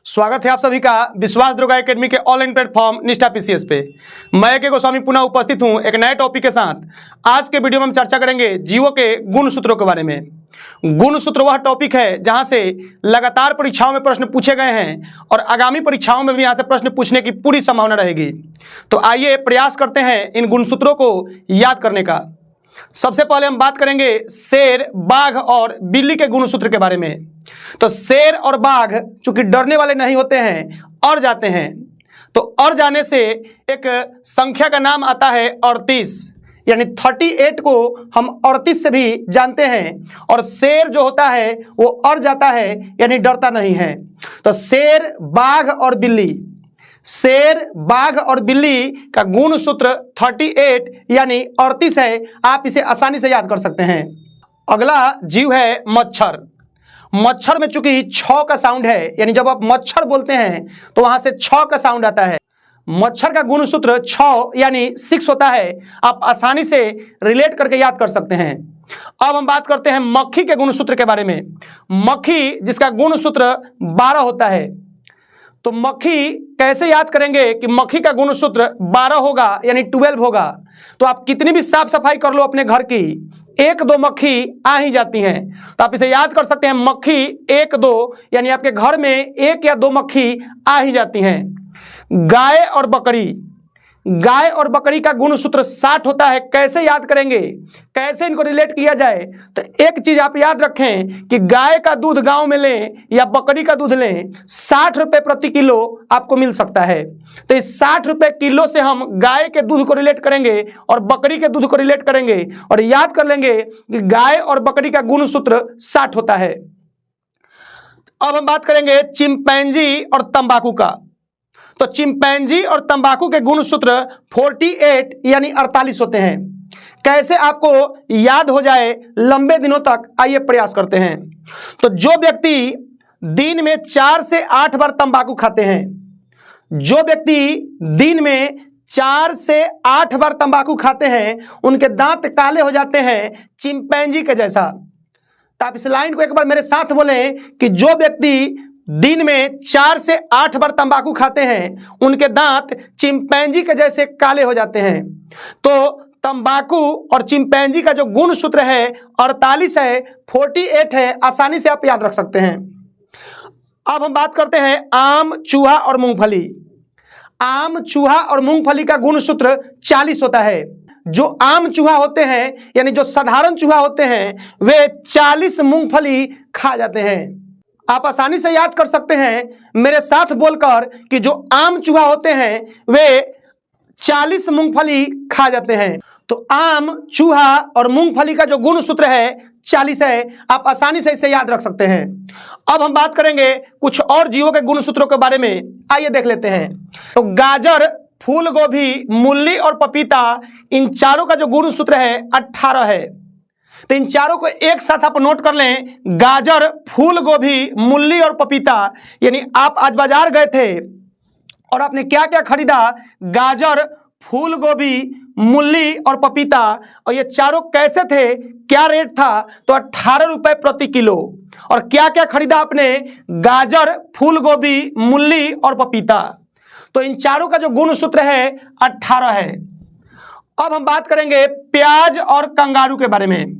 स्वागत है आप सभी का विश्वास दरोगा एकेडमी के ऑनलाइन प्लेटफॉर्म निष्ठा पीसीएस पे। मैं के गोस्वामी पुनः उपस्थित हूं एक नए टॉपिक के साथ। आज के वीडियो में हम चर्चा करेंगे जीवों के गुण सूत्रों के बारे में। गुण सूत्र वह टॉपिक है जहां से लगातार परीक्षाओं में प्रश्न पूछे गए हैं और आगामी परीक्षाओं में भी यहाँ से प्रश्न पूछने की पूरी संभावना रहेगी। तो आइए प्रयास करते हैं इन गुण सूत्रों को याद करने का। सबसे पहले हम बात करेंगे शेर, बाघ और बिल्ली के गुण सूत्र के बारे में। तो शेर और बाघ चूंकि डरने वाले नहीं होते हैं और जाते हैं, तो और जाने से एक संख्या का नाम आता है 38, यानी 38 को हम 38 से भी जानते हैं। और शेर जो होता है वो और जाता है यानी डरता नहीं है। तो शेर, बाघ और बिल्ली, शेर, बाघ और बिल्ली का गुण सूत्र 38 यानी 38 है। आप इसे आसानी से याद कर सकते हैं। अगला जीव है मच्छर। मच्छर में चूंकि छ का साउंड है, यानी जब आप मच्छर बोलते हैं तो वहां से छ का साउंड आता है। मच्छर का गुण सूत्र 6 यानी 6 होता है। आप आसानी से रिलेट करके याद कर सकते हैं। अब हम बात करते हैं मक्खी के गुण सूत्र के बारे में। मक्खी जिसका गुण सूत्र 12 होता है। तो मक्खी कैसे याद करेंगे कि मक्खी का गुण सूत्र 12 होगा यानी 12 होगा। तो आप कितनी भी साफ सफाई कर लो अपने घर की, 1-2 मक्खी आ ही जाती हैं। तो आप इसे याद कर सकते हैं, मक्खी 1-2 यानी आपके घर में 1 या 2 मक्खी आ ही जाती हैं। गाय और बकरी, गाय और बकरी का गुण सूत्र 60 होता है। कैसे याद करेंगे, कैसे इनको रिलेट किया जाए? तो एक चीज आप याद रखें कि गाय का दूध गांव में लें या बकरी का दूध लें, 60 रुपए प्रति किलो आपको मिल सकता है। तो इस 60 रुपए किलो से हम गाय के दूध को रिलेट करेंगे और बकरी के दूध को रिलेट करेंगे और याद कर लेंगे कि गाय और बकरी का गुण सूत्र 60 होता है। अब हम बात करेंगे चिंपैंजी और तंबाकू का। तो चिंपैंजी और तंबाकू के गुण सूत्र 48 यानी 48 होते हैं। कैसे आपको याद हो जाए लंबे दिनों तक, आइए प्रयास करते हैं। तो जो व्यक्ति दिन में 4 से 8 बार तंबाकू खाते हैं, जो व्यक्ति दिन में 4 से 8 बार तंबाकू खाते हैं, उनके दांत काले हो जाते हैं चिंपैंजी के जैसा। तो आप इस लाइन को एक बार मेरे साथ बोलें कि जो व्यक्ति दिन में 4 से 8 बार तंबाकू खाते हैं, उनके दांत चिंपैंजी के जैसे काले हो जाते हैं। तो तंबाकू और चिंपैंजी का जो गुण सूत्र है 48 है, 48 है। आसानी से आप याद रख सकते हैं। अब हम बात करते हैं आम, चूहा और मूंगफली। आम, चूहा और मूंगफली का गुण सूत्र 40 होता है। जो आम चूहा होते हैं यानी जो साधारण चूहा होते हैं, वे 40 मूंगफली खा जाते हैं। आप आसानी से याद कर सकते हैं मेरे साथ बोलकर कि जो आम चूहा होते हैं वे 40 मूंगफली खा जाते हैं। तो आम, चूहा और मूंगफली का जो गुण सूत्र है 40 है। आप आसानी से इसे याद रख सकते हैं। अब हम बात करेंगे कुछ और जीवों के गुण सूत्रों के बारे में। आइए देख लेते हैं। तो गाजर, फूल गोभी, मूली और पपीता, इन चारों का जो गुण सूत्र है 18 है। तो इन चारों को एक साथ आप नोट कर लें। गाजर, फूल गोभी, मूली और पपीता, यानी आप आज बाजार गए थे और आपने क्या क्या खरीदा? गाजर, फूल गोभी, मूली और पपीता। और ये चारों कैसे थे, क्या रेट था? तो 18 रुपए प्रति किलो। और क्या क्या खरीदा आपने? गाजर, फूल गोभी, मूली और पपीता। तो इन चारों का जो गुण सूत्र है 18 है। अब हम बात करेंगे प्याज और कंगारू के बारे में।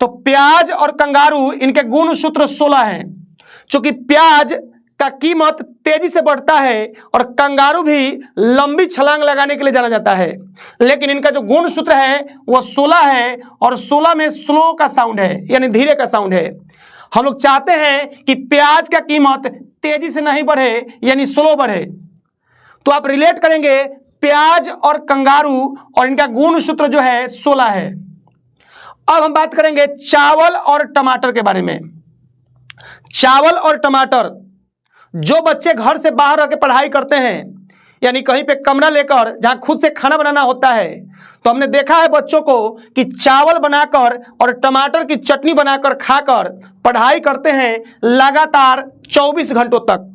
तो प्याज और कंगारू, इनके गुण सूत्र 16 हैं। चूंकि प्याज का कीमत तेजी से बढ़ता है और कंगारू भी लंबी छलांग लगाने के लिए जाना जाता है, लेकिन इनका जो गुण सूत्र है वो 16 है। और 16 में स्लो का साउंड है, यानी धीरे का साउंड है। हम लोग चाहते हैं कि प्याज का कीमत तेजी से नहीं बढ़े, यानी स्लो बढ़े। तो आप रिलेट करेंगे प्याज और कंगारू और इनका गुण सूत्र जो है 16 है। अब हम बात करेंगे चावल और टमाटर के बारे में। चावल और टमाटर, जो बच्चे घर से बाहर आके पढ़ाई करते हैं, यानी कहीं पे कमरा लेकर जहां खुद से खाना बनाना होता है, तो हमने देखा है बच्चों को कि चावल बनाकर और टमाटर की चटनी बनाकर खाकर पढ़ाई करते हैं लगातार 24 घंटों तक।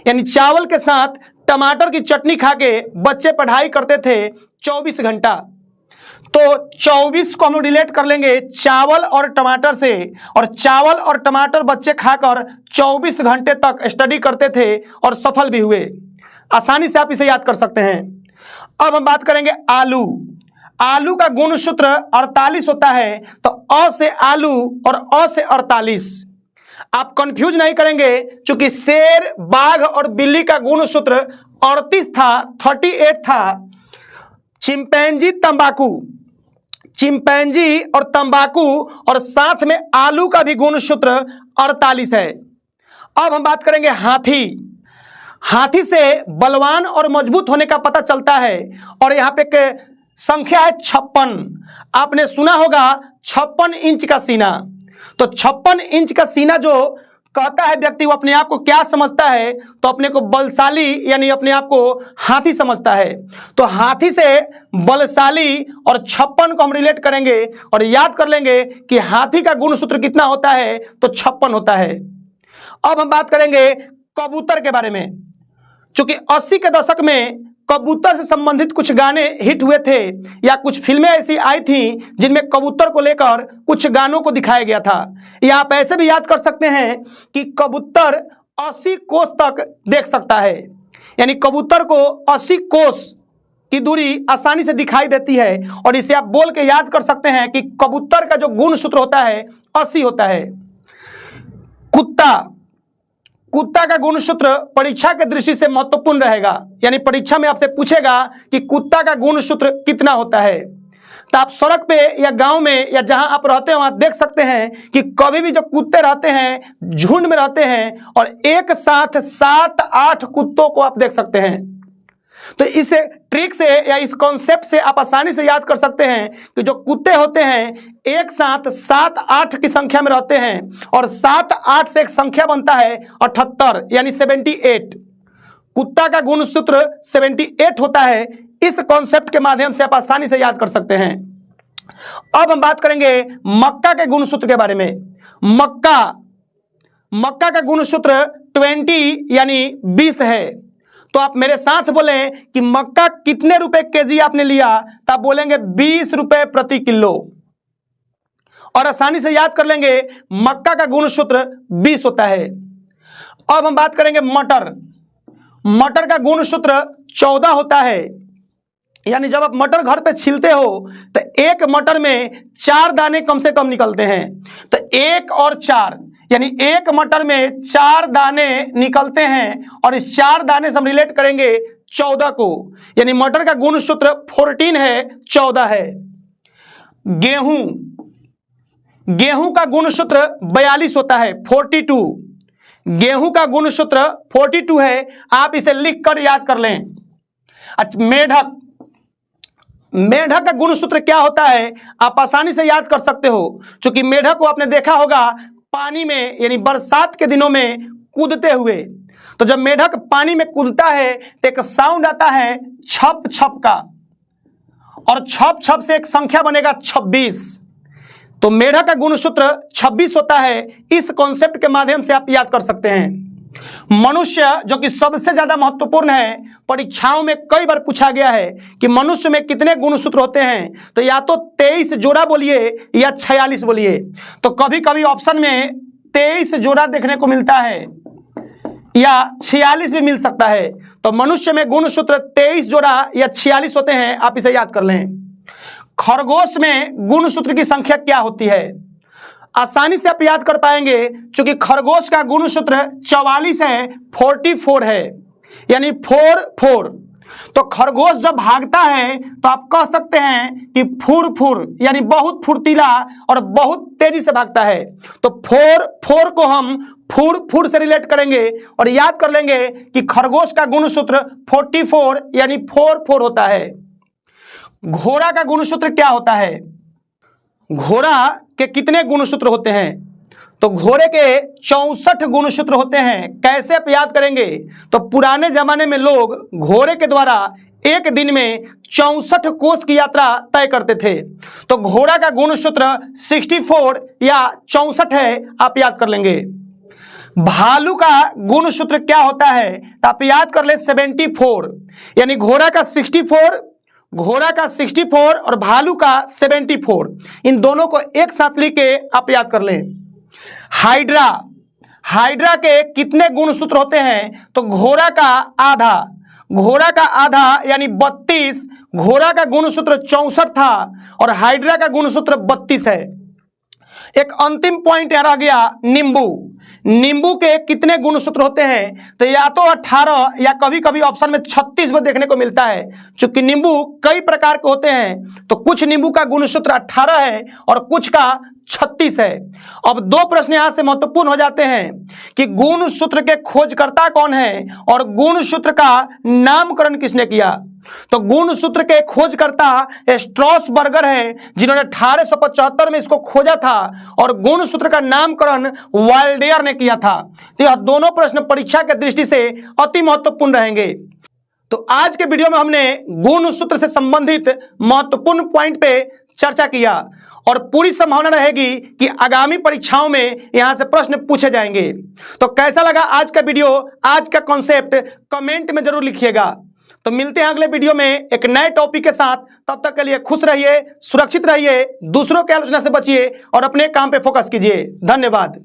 यानी चावल के साथ टमाटर की चटनी खा के बच्चे पढ़ाई करते थे 24 घंटा। तो 24 को हम लोग रिलेट कर लेंगे चावल और टमाटर से, और चावल और टमाटर बच्चे खाकर 24 घंटे तक स्टडी करते थे और सफल भी हुए। आसानी से आप इसे याद कर सकते हैं। अब हम बात करेंगे आलू। आलू का गुणसूत्र 48 होता है, तो अ से आलू और अ से 48। आप कंफ्यूज नहीं करेंगे, क्योंकि शेर, बाघ और बिल्ली का गुणसूत्र 38 था, 38 था। चिंपैंजी, तंबाकू, चिंपैंजी और तंबाकू और साथ में आलू का भी गुणसूत्र 48 है। अब हम बात करेंगे हाथी। हाथी से बलवान और मजबूत होने का पता चलता है, और यहाँ पे एक संख्या है 56। आपने सुना होगा 56 इंच का सीना। तो 56 इंच का सीना जो कहता है व्यक्ति, वो अपने आप को क्या समझता है? तो अपने को बलशाली, यानी अपने आप को हाथी समझता है। तो हाथी से बलशाली और 56 को हम रिलेट करेंगे और याद कर लेंगे कि हाथी का गुणसूत्र कितना होता है, तो 56 होता है। अब हम बात करेंगे कबूतर के बारे में। चूंकि 80 के दशक में कबूतर से संबंधित कुछ गाने हिट हुए थे, या कुछ फिल्में ऐसी आई थी जिनमें कबूतर को लेकर कुछ गानों को दिखाया गया था। या आप ऐसे भी याद कर सकते हैं कि कबूतर 80 कोस तक देख सकता है, यानी कबूतर को 80 कोस की दूरी आसानी से दिखाई देती है। और इसे आप बोल के याद कर सकते हैं कि कबूतर का जो गुणसूत्र होता है 80 होता है। कुत्ता, कुत्ता का गुणसूत्र परीक्षा के दृष्टि से महत्वपूर्ण रहेगा, यानी परीक्षा में आपसे पूछेगा कि कुत्ता का गुणसूत्र कितना होता है। तो आप सड़क पे या गांव में या जहां आप रहते हैं वहां देख सकते हैं कि कभी भी जो कुत्ते रहते हैं झुंड में रहते हैं, और एक साथ 7-8 कुत्तों को आप देख सकते हैं। तो इस ट्रिक से या इस कॉन्सेप्ट से आप आसानी से याद कर सकते हैं कि जो कुत्ते होते हैं एक साथ 7-8 की संख्या में रहते हैं, और 7-8 से एक संख्या बनता है 78, यानी 78। कुत्ता का गुणसूत्र 78 होता है। इस कॉन्सेप्ट के माध्यम से आप आसानी से याद कर सकते हैं। अब हम बात करेंगे मक्का के गुणसूत्र के बारे में। मक्का का गुणसूत्र 20 यानी 20 है। तो आप मेरे साथ बोलें कि मक्का कितने रुपए केजी आपने लिया, तो आप बोलेंगे 20 रुपए प्रति किलो, और आसानी से याद कर लेंगे मक्का का गुणसूत्र 20 होता है। अब हम बात करेंगे मटर। मटर का गुणसूत्र 14 होता है, यानी जब आप मटर घर पे छीलते हो तो एक मटर में 4 दाने कम से कम निकलते हैं। तो 1 और 4, यानी एक मटर में 4 दाने निकलते हैं, और इस 4 दाने से हम रिलेट करेंगे 14 को, यानी मटर का गुणसूत्र 14 है, 14 है। गेहूं का गुणसूत्र 42 होता है, 42। गेहूं का गुणसूत्र 42 है। आप इसे लिख कर याद कर लें। अच्छा, मेढक का गुणसूत्र क्या होता है, आप आसानी से याद कर सकते हो, क्योंकि मेढक को आपने देखा होगा पानी में, यानी बरसात के दिनों में कूदते हुए। तो जब मेढक पानी में कूदता है तो एक साउंड आता है छप छप का, और छप छप से एक संख्या बनेगा 26। तो मेढक का गुणसूत्र 26 होता है। इस कॉन्सेप्ट के माध्यम से आप याद कर सकते हैं। मनुष्य, जो कि सबसे ज्यादा महत्वपूर्ण है, परीक्षाओं में कई बार पूछा गया है कि मनुष्य में कितने गुणसूत्र होते हैं, तो या तो 23 जोड़ा बोलिए या 46 बोलिए। तो कभी कभी ऑप्शन में 23 जोड़ा देखने को मिलता है या 46 भी मिल सकता है। तो मनुष्य में गुणसूत्र 23 जोड़ा या 46 होते हैं, आप इसे याद कर लें। खरगोश में गुणसूत्र की संख्या क्या होती है, आसानी से आप याद कर पाएंगे, क्योंकि खरगोश का गुणसूत्र 44 है, 44 है, यानी 4-4। तो खरगोश जब भागता है तो आप कह सकते हैं कि फुर फुर, यानी बहुत फुर्तीला और बहुत तेजी से भागता है। तो 4-4 को हम फुर फुर से रिलेट करेंगे और याद कर लेंगे कि खरगोश का गुणसूत्र 44 यानी 4-4 होता है। घोड़ा का गुणसूत्र क्या होता है, घोड़ा के कितने गुणसूत्र होते हैं, तो घोड़े के 64 गुणसूत्र होते हैं। कैसे आप याद करेंगे, तो पुराने जमाने में लोग घोड़े के द्वारा एक दिन में 64 कोस की यात्रा तय करते थे। तो घोड़ा का गुणसूत्र 64 या 64 है, आप याद कर लेंगे। भालू का गुणसूत्र क्या होता है, तो आप याद कर ले 74, यानी घोड़ा का 64, घोड़ा का 64 और भालू का 74। इन दोनों को एक साथ लिख के आप याद कर लें। हाइड्रा, हाइड्रा के कितने गुणसूत्र होते हैं? तो घोड़ा का आधा, घोड़ा का आधा यानी 32। घोड़ा का गुणसूत्र 64 था और हाइड्रा का गुणसूत्र 32 है। एक अंतिम पॉइंट यहाँ रह गया, नींबू। नींबू के कितने गुणसूत्र होते हैं? तो या तो 18 या कभी कभी ऑप्शन में 36 में देखने को मिलता है। चूंकि नींबू कई प्रकार के होते हैं तो कुछ नींबू का गुणसूत्र 18 है और कुछ का 36 है। अब दो प्रश्न यहां से महत्वपूर्ण हो जाते हैं कि गुणसूत्र के खोजकर्ता कौन है और गुणसूत्र का नामकरण किसने किया। तो गुणसूत्र के खोजकर्ता स्ट्रॉसबर्गर है, जिन्होंने 1875 में इसको खोजा था और गुणसूत्र का नामकरण वाल्डेयर ने किया था। तो यह दोनों प्रश्न परीक्षा के दृष्टि से अति महत्वपूर्ण रहेंगे। तो आज के वीडियो में हमने गुणसूत्र से संबंधित महत्वपूर्ण पॉइंट पे चर्चा किया और पूरी संभावना रहेगी कि आगामी परीक्षाओं में यहां से प्रश्न पूछे जाएंगे। तो कैसा लगा आज का वीडियो, आज का कॉन्सेप्ट कमेंट में जरूर लिखिएगा। तो मिलते हैं अगले वीडियो में एक नए टॉपिक के साथ। तब तक के लिए खुश रहिए, सुरक्षित रहिए, दूसरों की आलोचना से बचिए और अपने काम पे फोकस कीजिए। धन्यवाद।